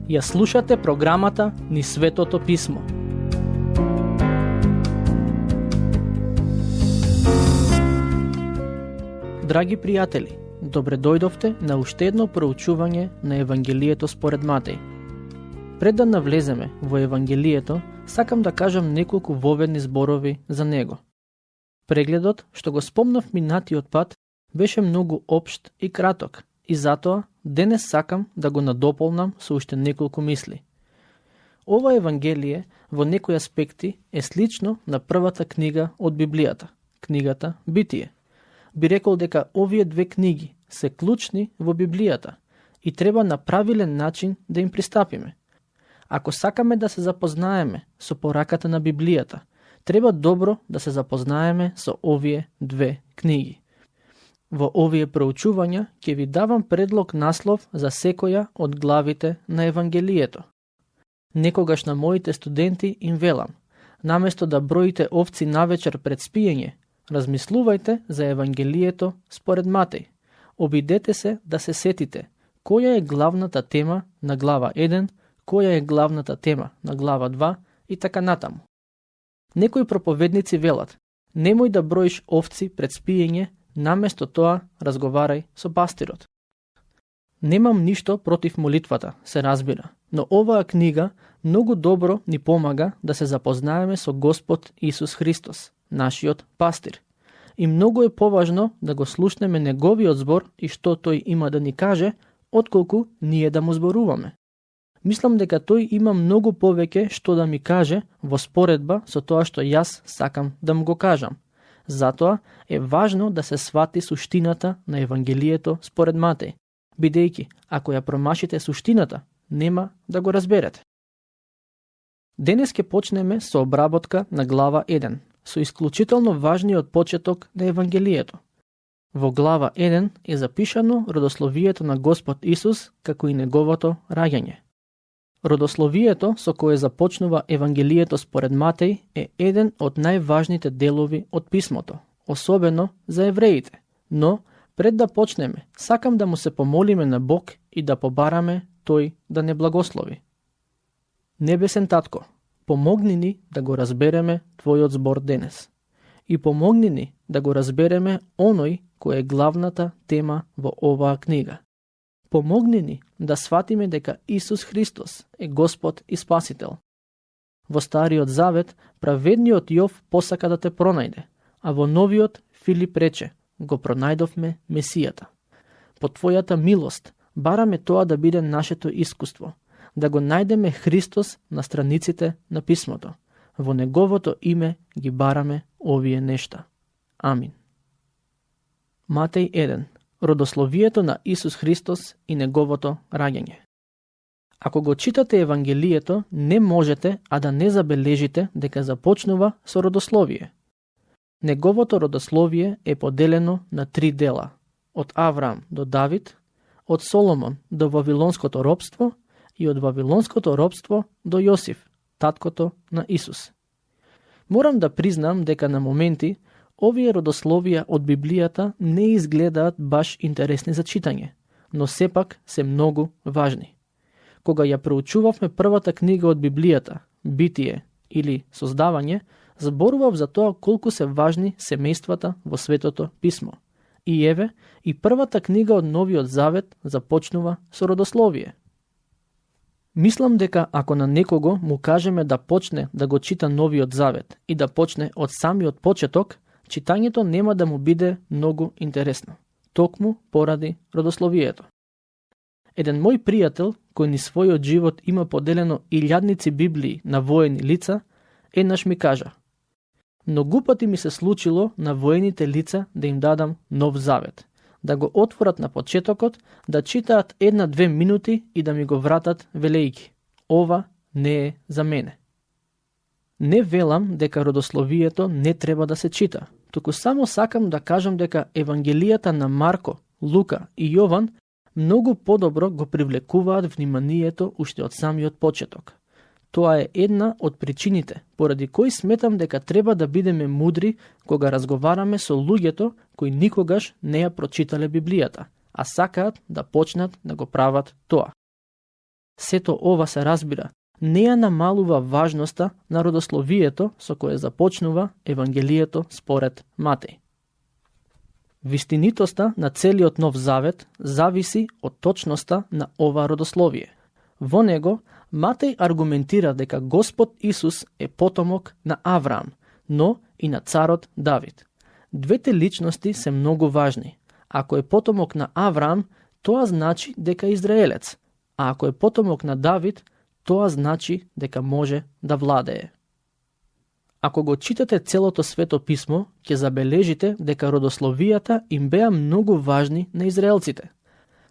Ја слушате програмата Низ Светото Писмо. Драги пријатели, добре дојдовте на уште едно проучување на Евангелието според Матеј. Пред да навлеземе во Евангелието, сакам да кажам неколку воведни зборови за него. Прегледот, што го спомнав минатиот пат, беше многу општ и краток, и затоа денес сакам да го надополнам со уште неколку мисли. Ова Евангелие во некои аспекти е слично на првата книга од Библијата, книгата Битие. Би рекол дека овие две книги се клучни во Библијата и треба на правилен начин да им пристапиме. Ако сакаме да се запознаеме со пораката на Библијата, треба добро да се запознаеме со овие две книги. Во овие проучувања ќе ви давам предлог наслов за секоја од главите на Евангелието. Некогаш на моите студенти им велам, наместо да броите овци навечер пред спиење, размислувајте за Евангелието според Матеј. Обидете се да се сетите која е главната тема на глава 1, која е главната тема на глава 2 и така натаму. Некои проповедници велат, немој да броиш овци пред спиење, наместо тоа разговарај со пастирот. Немам ништо против молитвата, се разбира, но оваа книга многу добро ни помага да се запознаеме со Господ Исус Христос, нашиот пастир. И многу е поважно да го слушнеме неговиот збор и што тој има да ни каже, отколку ние да му зборуваме. Мислам дека тој има многу повеќе што да ми каже во споредба со тоа што јас сакам да му го кажам. Затоа е важно да се свати суштината на Евангелието според Матеј, бидејќи ако ја промашите суштината, нема да го разберете. Денес ќе почнеме со обработка на глава 1, со исклучително важниот почеток на Евангелието. Во глава 1 е запишано родословието на Господ Исус како и неговото раѓање. Родословието со кое започнува Евангелието според Матеј е еден од најважните делови од писмото, особено за евреите. Но, пред да почнеме, сакам да му се помолиме на Бог и да побараме тој да не благослови. Небесен Татко, помогни ни да го разбереме Твојот збор денес. И помогни ни да го разбереме оној кој е главната тема во оваа книга. Помогни ни да сватиме дека Исус Христос е Господ и Спасител. Во Стариот Завет праведниот Јов посака да те пронајде, а во Новиот Филип рече, го пронајдовме Месијата. По Твојата милост бараме тоа да биде нашето искуство, да го најдеме Христос на страниците на писмото. Во Неговото име ги бараме овие нешта. Амин. Матеј 1. Родословието на Исус Христос и неговото раѓање. Ако го читате Евангелието, не можете а да не забележите дека започнува со родословие. Неговото родословие е поделено на 3 дела, од Авраам до Давид, од Соломон до Вавилонското робство и од Вавилонското робство до Јосиф, таткото на Исус. Морам да признам дека на моменти овие родословија од Библијата не изгледаат баш интересни за читање, но сепак се многу важни. Кога ја проучувавме првата книга од Библијата, Битие или Создавање, зборував за тоа колку се важни семејствата во Светото Писмо. И еве, и првата книга од Новиот Завет започнува со родословие. Мислам дека ако на некого му кажеме да почне да го чита Новиот Завет и да почне од самиот почеток, читањето нема да му биде многу интересно, токму поради родословието. Еден мој пријател, кој низ својот живот има поделено илјадници Библии на воени лица, еднаш ми кажа: многу пати ми се случило на воените лица да им дадам Нов Завет, да го отворат на почетокот, да читаат 1-2 минути и да ми го вратат велејки: ова не е за мене. Не велам дека родословието не треба да се чита, туку само сакам да кажам дека Евангелијата на Марко, Лука и Јован многу подобро го привлекуваат вниманието уште од самиот почеток. Тоа е една од причините поради кои сметам дека треба да бидеме мудри кога разговараме со луѓето кои никогаш не ја прочитале Библијата, а сакаат да почнат да го прават тоа. Сето ова се разбира, не ја намалува важноста на родословието со кое започнува Евангелието според Матеј. Вистинитоста на целиот Нов Завет зависи од точноста на ова родословие. Во него Матеј аргументира дека Господ Исус е потомок на Авраам, но и на царот Давид. Двете личности се многу важни. Ако е потомок на Авраам, тоа значи дека е израелец, а ако е потомок на Давид, тоа значи дека може да владее. Ако го читате целото Свето писмо, ќе забележите дека родословијата им беа многу важни на израелците.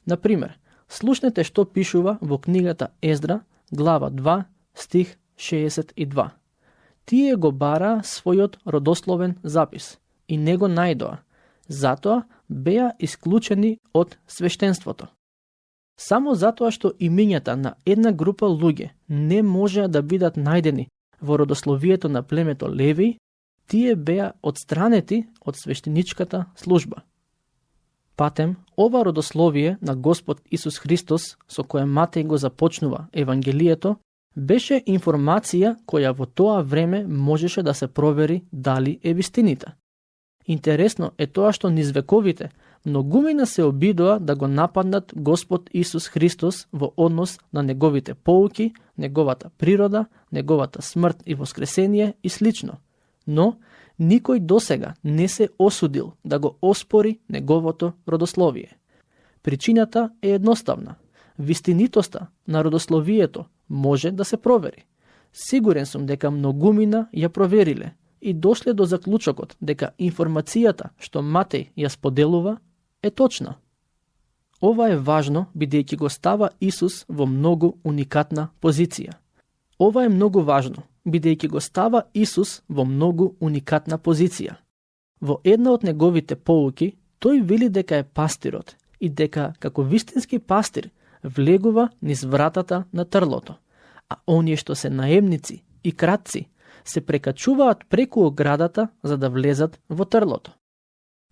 Например, слушнете што пишува во книгата Ездра, глава 2, стих 62. Тие го бараа својот родословен запис и не го најдоа, затоа беа исклучени од свештенството. Само затоа што имињата на една група луѓе не можеа да бидат најдени во родословието на племето Леви, тие беа отстранети од свештеничката служба. Патем, ова родословие на Господ Исус Христос, со кое Матеј го започнува Евангелието, беше информација која во тоа време можеше да се провери дали е вистинита. Интересно е тоа што низ вековите многумина се обидоа да го нападнат Господ Исус Христос во однос на неговите поуки, неговата природа, неговата смрт и воскресение и слично. Но никој досега не се осудил да го оспори неговото родословие. Причината е едноставна. Вистинитоста на родословието може да се провери. Сигурен сум дека многумина ја провериле и дошле до заклучокот дека информацијата што Матеј ја споделува е точна. Ова е важно бидејќи го става Исус во многу уникатна позиција. Ова е многу важно бидејќи го става Исус во многу уникатна позиција. Во една од неговите поуки, тој вели дека е пастирот и дека како вистински пастир влегува низ вратата на трлото, а оние што се наемници и кратци се прекачуваат преку оградата за да влезат во трлото.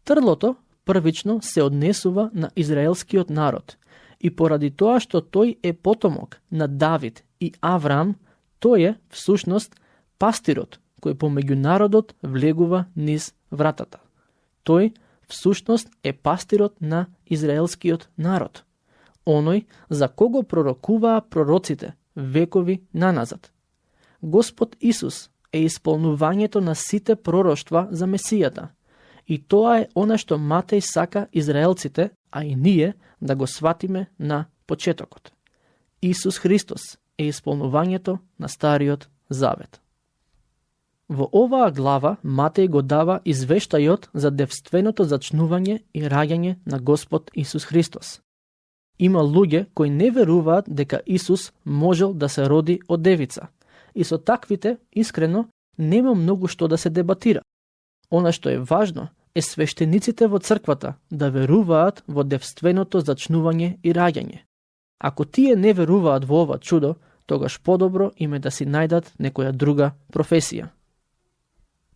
Трлото првично се однесува на израелскиот народ и поради тоа што тој е потомок на Давид и Авраам, тој е всушност пастирот кој помеѓу народот влегува низ вратата. Тој всушност е пастирот на израелскиот народ, оној за кого пророкуваа пророците векови наназад. Господ Исус е исполнувањето на сите пророштва за Месијата, и тоа е она што Матеј сака израелците, а и ние, да го сватиме на почетокот. Исус Христос е исполнувањето на Стариот Завет. Во оваа глава Матеј го дава извештајот за девственото зачнување и раѓање на Господ Исус Христос. Има луѓе кои не веруваат дека Исус можел да се роди од девица, и со таквите, искрено, нема многу што да се дебатира. Она што е важно е свештениците во црквата да веруваат во девственото зачнување и раѓање. Ако тие не веруваат во ова чудо, тогаш подобро им е да си најдат некоја друга професија.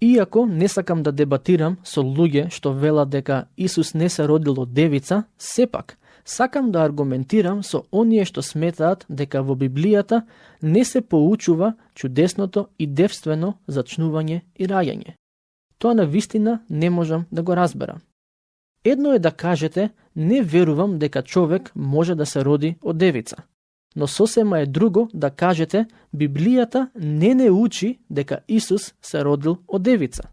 Иако не сакам да дебатирам со луѓе што велат дека Исус не се родил од девица, сепак сакам да аргументирам со оние што сметаат дека во Библијата не се поучува чудесното и девствено зачнување и раѓање. Тоа на вистина не можам да го разберам. Едно е да кажете, не верувам дека човек може да се роди од девица. Но сосема е друго да кажете, Библијата не учи дека Исус се родил од девица.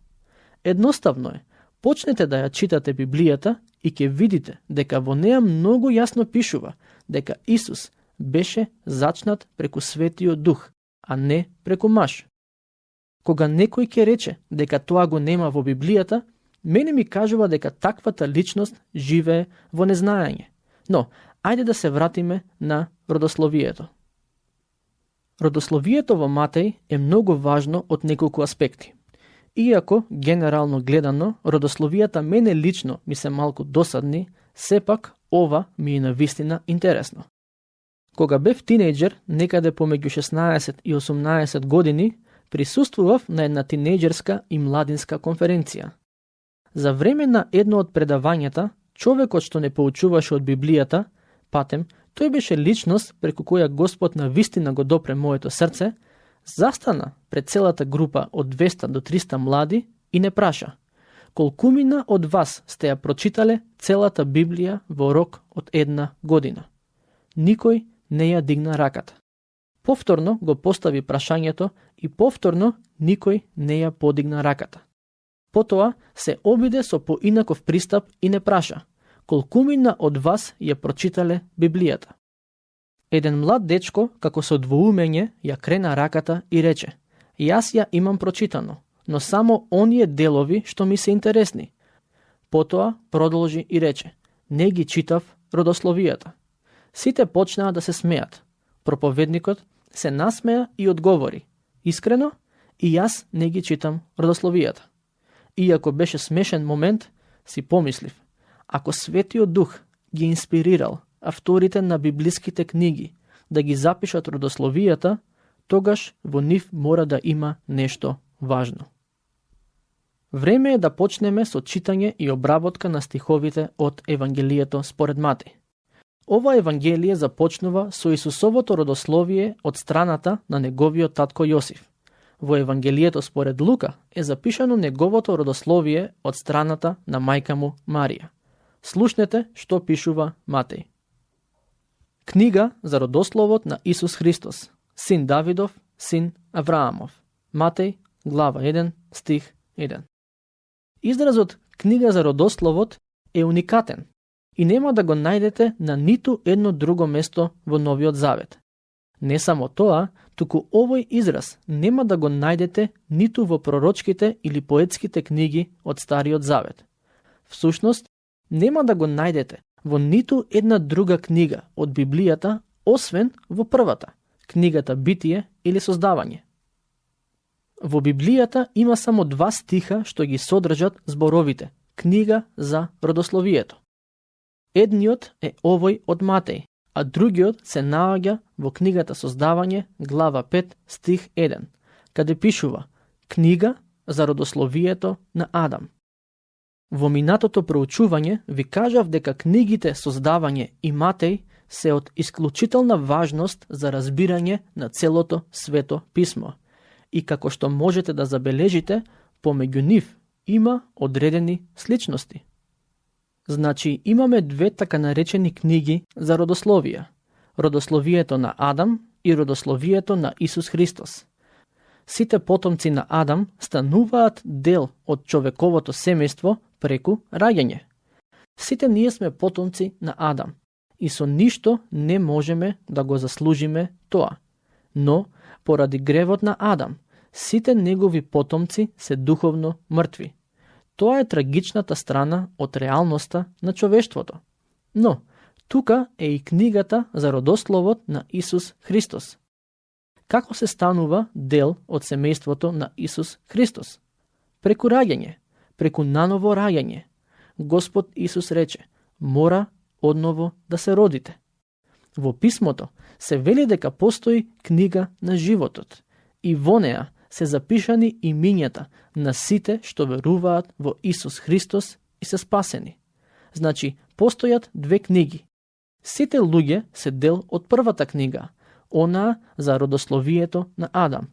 Едноставно е, почнете да ја читате Библијата и ќе видите дека во неа многу јасно пишува дека Исус беше зачнат преку Светиот Дух, а не преку маж. Кога некој ќе рече дека тоа го нема во Библијата, мене ми кажува дека таквата личност живее во незнаење. Но, ајде да се вратиме на родословието. Родословието во Матеј е многу важно од неколку аспекти. Иако, генерално гледано, родословијата мене лично ми се малку досадни, сепак ова ми е навистина интересно. Кога бев тинејџер, некаде помеѓу 16 и 18 години, присуствував на една тинејџерска и младинска конференција. За време на едно од предавањата, човекот што не поучуваше од Библијата, патем, Тој беше личност преку која Господ навистина го допре моето срце, застана пред целата група од 200 до 300 млади и не праша: колкумина од вас сте ја прочитале целата Библија во рок од 1 година? Никој не ја дигна раката. Повторно го постави прашањето и повторно никој не ја подигна раката. Потоа се обиде со поинаков пристап и не праша: колкумина од вас ја прочитале Библијата? Еден млад дечко, како со двоумење, ја крена раката и рече: јас ја имам прочитано, но само оние делови што ми се интересни. Потоа продолжи и рече: не ги читав родословијата. Сите почнаа да се смеат. Проповедникот се насмеа и одговори: искрено, и јас не ги читам родословијата. Иако беше смешен момент, си помислив: ако Светиот Дух ги инспирирал авторите на библиските книги да ги запишат родословијата, тогаш во нив мора да има нешто важно. Време е да почнеме со читање и обработка на стиховите од Евангелието според Матеј. Ова Евангелие започнува со Исусовото родословие од страната на неговиот татко Јосиф. Во Евангелието според Лука е запишано неговото родословие од страната на мајка му Марија. Слушнете што пишува Матеј. Книга за родословот на Исус Христос, син Давидов, син Авраамов. Матеј, глава 1, стих 1. Изразот книга за родословот е уникатен и нема да го најдете на ниту едно друго место во Новиот Завет. Не само тоа, туку овој израз нема да го најдете ниту во пророчките или поетските книги од Стариот Завет. Всушност, нема да го најдете во ниту една друга книга од Библијата, освен во првата, книгата Битие или Создавање. Во Библијата има само 2 стиха што ги содржат зборовите книга за родословието. Едниот е овој од Матеј, а другиот се наоѓа во книгата Создавање, глава 5, стих 1, каде пишува книга за родословието на Адам. Во минатото проучување ви кажав дека книгите Создавање и Матеј се од исклучителна важност за разбирање на целото Свето писмо. И како што можете да забележите, помеѓу нив има одредени сличности. Значи, имаме 2 така наречени книги за родословија. Родословието на Адам и родословието на Исус Христос. Сите потомци на Адам стануваат дел од човековото семејство преку раѓање. Сите ние сме потомци на Адам и со ништо не можеме да го заслужиме тоа. Но, поради гревот на Адам, сите негови потомци се духовно мртви. Тоа е трагичната страна од реалноста на човештвото. Но, тука е и книгата за родословот на Исус Христос. Како се станува дел од семејството на Исус Христос? Преку раѓање, преку наново раѓање. Господ Исус рече: мора одново да се родите. Во писмото се вели дека постои книга на животот и во неа се запишани имињата на сите што веруваат во Исус Христос и се спасени. Значи, постојат 2 книги. Сите луѓе се дел од првата книга, онаа за родословието на Адам.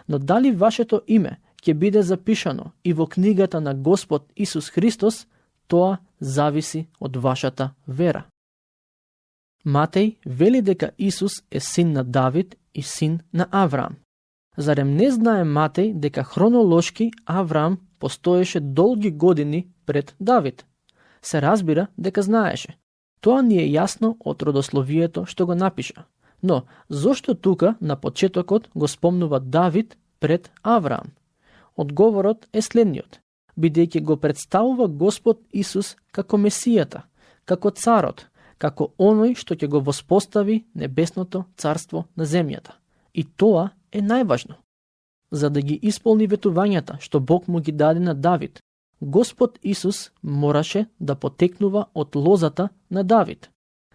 Но дали вашето име ќе биде запишано и во книгата на Господ Исус Христос, тоа зависи од вашата вера. Матеј вели дека Исус е син на Давид и син на Авраам. Зарем не знае Матеј дека хронолошки Авраам постоеше долги години пред Давид? Се разбира дека знаеше. Тоа ни е јасно од родословието што го напиша. Но, зошто тука на почетокот го спомнува Давид пред Авраам? Одговорот е следниот. Бидејќи го представува Господ Исус како Месијата, како царот, како оној што ќе го воспостави небесното царство на земјата. И тоа е најважно. За да ги исполни ветувањата што Бог му ги даде на Давид, Господ Исус мораше да потекнува од лозата на Давид.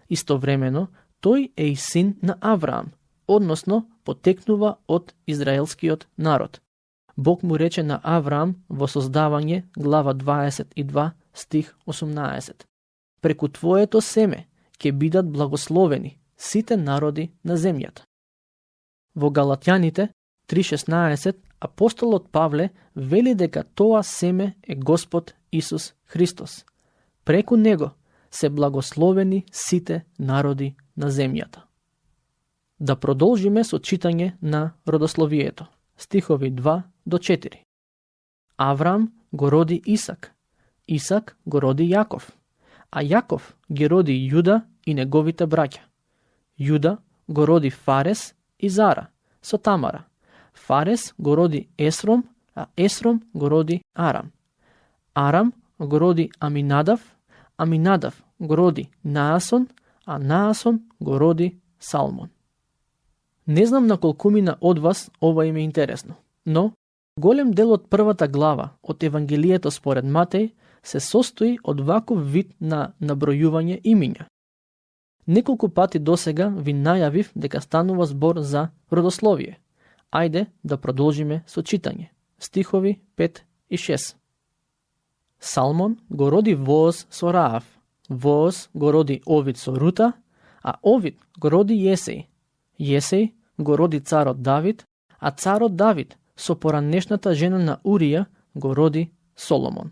Истовремено, тој е и син на Авраам, односно потекнува од израелскиот народ. Бог му рече на Авраам во Создавање, глава 22, стих 18. Преку твоето семе ќе бидат благословени сите народи на земјата. Во Галатјаните 3:16 апостолот Павле вели дека тоа семе е Господ Исус Христос. Преку него се благословени сите народи на земјата. Да продолжиме со читање на родословието. Стихови 2 до 4. Аврам го роди Исак, Исак го роди Јаков, а Јаков ги роди Јуда и неговите браќа. Јуда го роди Фарес и Зара со Тамара. Фарес го роди Есром, а Есром го роди Арам. Арам го роди Аминадав, Аминадав го роди Наасон, а Наасон го роди Салмон. Не знам на колкумина од вас ова им е интересно, но голем дел од првата глава од Евангелието според Матеј се состои од ваков вид на набројување имиња. Неколку пати досега ви најавив дека станува збор за родословие. Ајде да продолжиме со читање. Стихови 5 и 6. Салмон го роди Вооз со Раав, Вооз го роди Овид со Рута, а Овид го роди Јесеј. Јесеј го роди царот Давид, а царот Давид со поранешната жена на Урија го роди Соломон.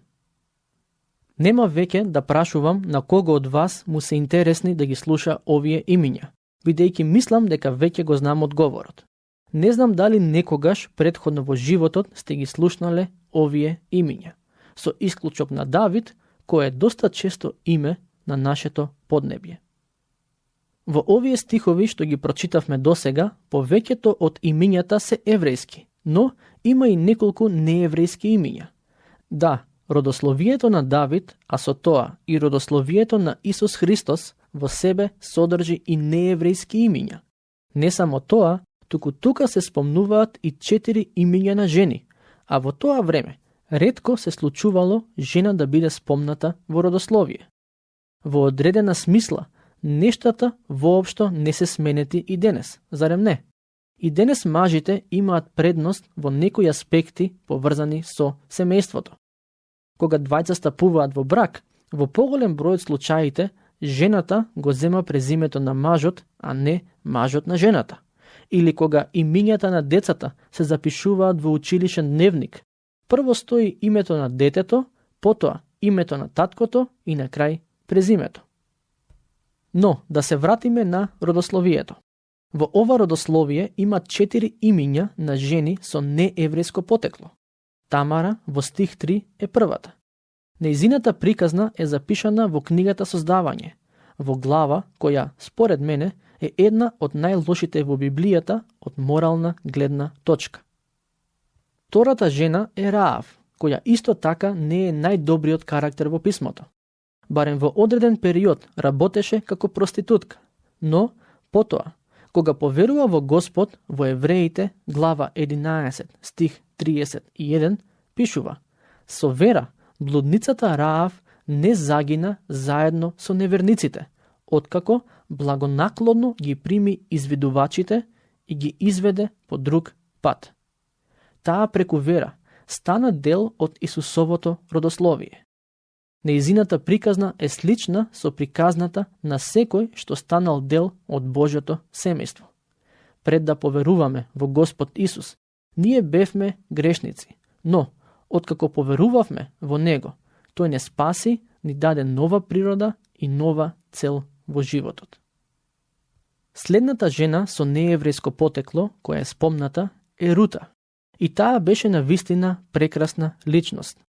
Нема веќе да прашувам на кого од вас му се интересни да ги слуша овие имиња, бидејќи мислам дека веќе го знам одговорот. Не знам дали некогаш претходно во животот сте ги слушнале овие имиња, со исклучок на Давид, кој е доста често име на нашето поднебје. Во овие стихови што ги прочитавме досега, повеќето од имињата се еврејски, но има и неколку нееврејски имиња. Да, родословието на Давид, а со тоа и родословието на Исус Христос во себе содржи и нееврејски имиња. Не само тоа, туку тука се спомнуваат и 4 имиња на жени, а во тоа време ретко се случувало жена да биде спомната во родословие. Во одредена смисла, нештата воопшто не се сменети и денес, зарем не? И денес мажите имаат предност во некои аспекти поврзани со семејството. Кога двајца стапуваат во брак, во поголем број од случаите, жената го зема презимето на мажот, а не мажот на жената. Или кога имињата на децата се запишуваат во училишен дневник, прво стои името на детето, потоа името на таткото и на крај презимето. Но, да се вратиме на родословието. Во ова родословие има 4 имиња на жени со нееврејско потекло. Тамара во стих 3 е првата. Нејзината приказна е запишана во книгата Создавање, во глава која, според мене, е една од најлошите во Библијата од морална гледна точка. Втората жена е Раав, која исто така не е најдобриот карактер во писмото. Барем во одреден период работеше како проститутка, но потоа, кога поверува во Господ, во Евреите, глава 11, стих 31, пишува: со вера, блудницата Раав не загина заедно со неверниците, откако благонаклонно ги прими извидувачите и ги изведе по друг пат. Таа преку вера стана дел од Исусовото родословие. Нејзината приказна е слична со приказната на секој што станал дел од Божјото семејство. Пред да поверуваме во Господ Исус, ние бевме грешници, но откако поверувавме во Него, тој не спаси, ни даде нова природа и нова цел во животот. Следната жена со нееврејско потекло, која е спомната, е Рута. И таа беше навистина прекрасна личност.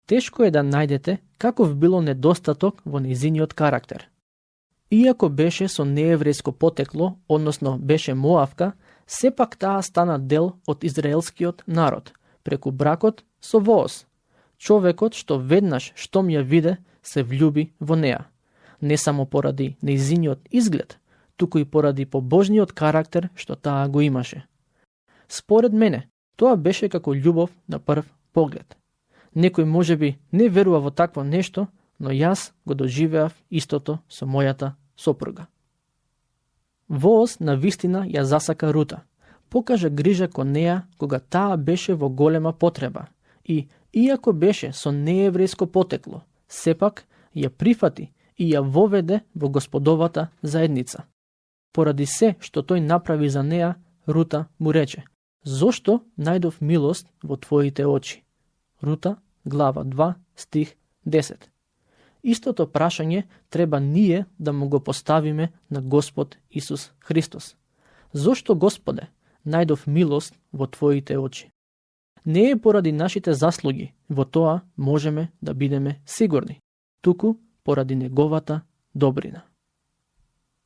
Тешко е да најдете каков било недостаток во нејзиниот карактер. Иако беше со нееврејско потекло, односно беше Моавка, сепак таа стана дел од израелскиот народ, преку бракот со Вооз, човекот што веднаш штом ја виде се влюби во неа. Не само поради нејзиниот изглед, туку и поради побожниот карактер што таа го имаше. Според мене, тоа беше како љубов на прв поглед. Некој можеби не верува во такво нешто, но јас го доживеав истото со мојата сопруга. Вооз навистина ја засака Рута, покажа грижа кон неа кога таа беше во голема потреба и, иако беше со нееврејско потекло, сепак ја прифати и ја воведе во Господовата заедница. Поради се што тој направи за неа, Рута му рече: "Зошто најдов милост во твоите очи?" Рута, глава 2, стих 10. Истото прашање треба ние да му го поставиме на Господ Исус Христос. Зошто, Господе, најдов милост во твоите очи? Не е поради нашите заслуги, во тоа можеме да бидеме сигурни, туку поради неговата добрина.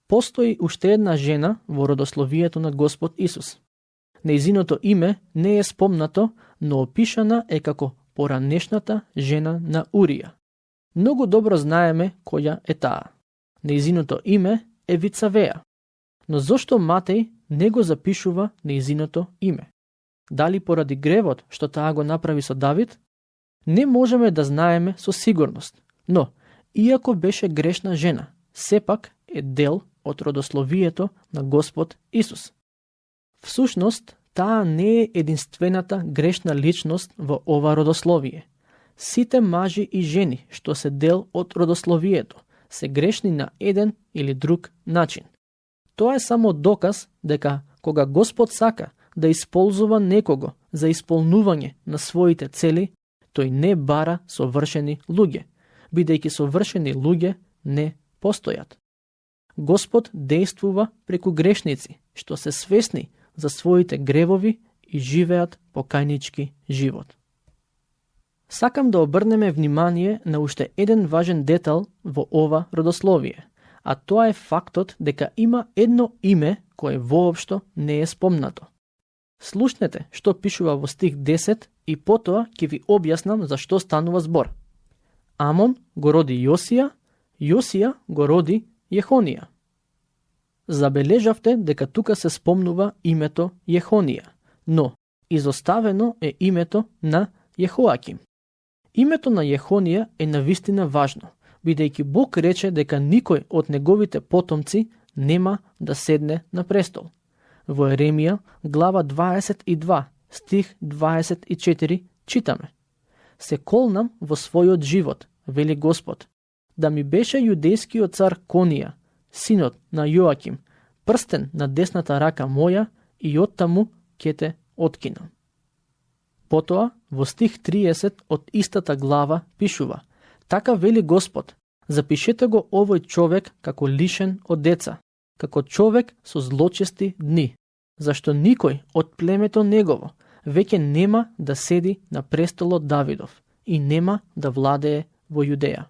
Постои уште една жена во родословието на Господ Исус. Нејзиното име не е спомнато, но опишана е како поранешната жена на Урија. Многу добро знаеме која е таа. Нејзиното име е Вицавеја. Но зошто Матеј не го запишува нејзиното име? Дали поради гревот што таа го направи со Давид? Не можеме да знаеме со сигурност, но, иако беше грешна жена, сепак е дел од родословието на Господ Исус. Всушност, таа не е единствената грешна личност во ова родословие. Сите мажи и жени што се дел од родословието се грешни на еден или друг начин. Тоа е само доказ дека кога Господ сака да исползува некого за исполнување на своите цели, тој не бара совршени луѓе, бидејќи совршени луѓе не постојат. Господ действува преку грешници, што се свесни за своите гревови и живеат покајнички живот. Сакам да обрнеме внимание на уште еден важен детал во ова родословие, а тоа е фактот дека има едно име кое воопшто не е спомнато. Слушнете што пишува во стих 10 и потоа ќе ви објаснам за што станува збор. Амон го роди Јосија, Јосија го роди Јехонија. Забележавте дека тука се спомнува името Јехонија, но изоставено е името на Јехоаким. Името на Јехонија е навистина важно, бидејќи Бог рече дека никој од неговите потомци нема да седне на престол. Во Еремија, глава 22, стих 24, читаме: "Се колнам во својот живот, вели Господ, да ми беше јудејскиот цар Конија, синот на Јоаким, прстен на десната рака моја, и оттаму ќе те откинам." Потоа, во стих 30 од истата глава пишува: "Така вели Господ, запишете го овој човек како лишен од деца, како човек со злочести дни, зашто никој од племето негово веќе нема да седи на престолот Давидов и нема да владее во Јудеја."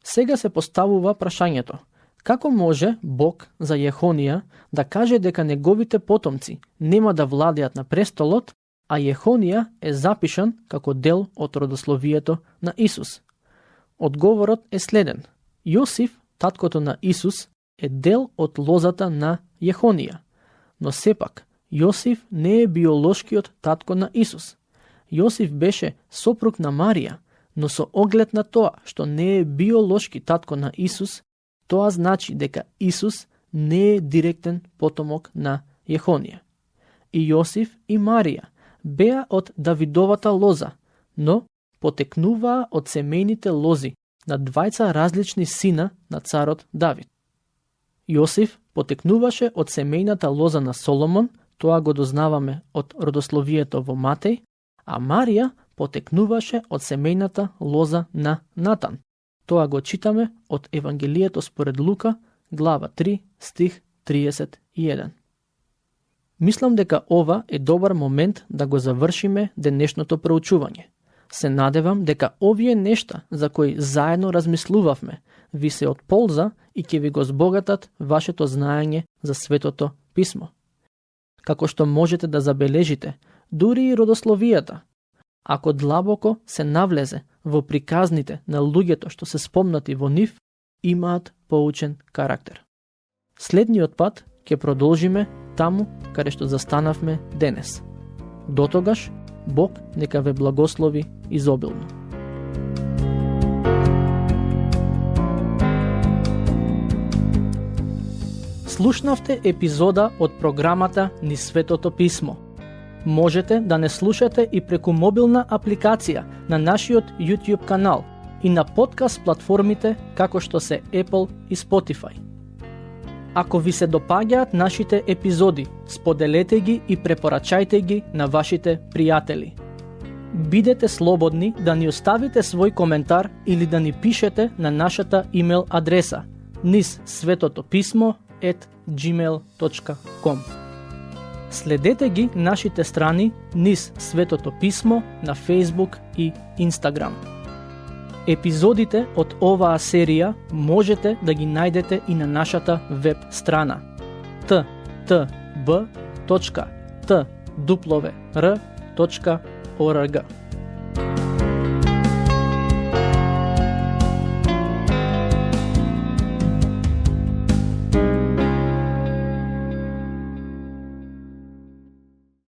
Сега се поставува прашањето: како може Бог за Јехонија да каже дека неговите потомци нема да владеат на престолот, а Јехонија е запишан како дел од родословието на Исус? Одговорот е следен. Јосиф, таткото на Исус, е дел од лозата на Јехонија, но сепак Јосиф не е биолошкиот татко на Исус. Јосиф беше сопруг на Марија, но со оглед на тоа што не е биолошки татко на Исус, тоа значи дека Исус не е директен потомок на Јехонија. И Јосиф и Марија беа од Давидовата лоза, но потекнуваа од семејните лози на двајца различни сина на царот Давид. Јосиф потекнуваше од семејната лоза на Соломон, тоа го дознаваме од родословието во Матеј, а Марија потекнуваше од семејната лоза на Натан. Тоа го читаме од Евангелието според Лука, глава 3, стих 31. Мислам дека ова е добар момент да го завршиме денешното проучување. Се надевам дека овие нешта за кои заедно размислувавме ви се од полза и ќе ви го збогатат вашето знаење за Светото Писмо. Како што можете да забележите, дури и родословијата, ако длабоко се навлезе во приказните на луѓето што се спомнати во нив, имаат поучен карактер. Следниот пат ќе продолжиме таму каде што застанавме денес. Дотогаш, Бог нека ве благослови изобилно. Слушнавте епизода од програмата Низ Светото Писмо. Можете да не слушате и преку мобилна апликација на нашиот YouTube канал и на подкаст платформите како што се Apple и Spotify. Ако ви се допаѓаат нашите епизоди, споделете ги и препорачајте ги на вашите пријатели. Бидете слободни да ни оставите свој коментар или да ни пишете на нашата имейл адреса nizsvetotopисmo@gmail.com. Следете ги нашите страни Низ Светото писмо на Facebook и Instagram. Епизодите од оваа серија можете да ги најдете и на нашата веб страна ttb.twr.org.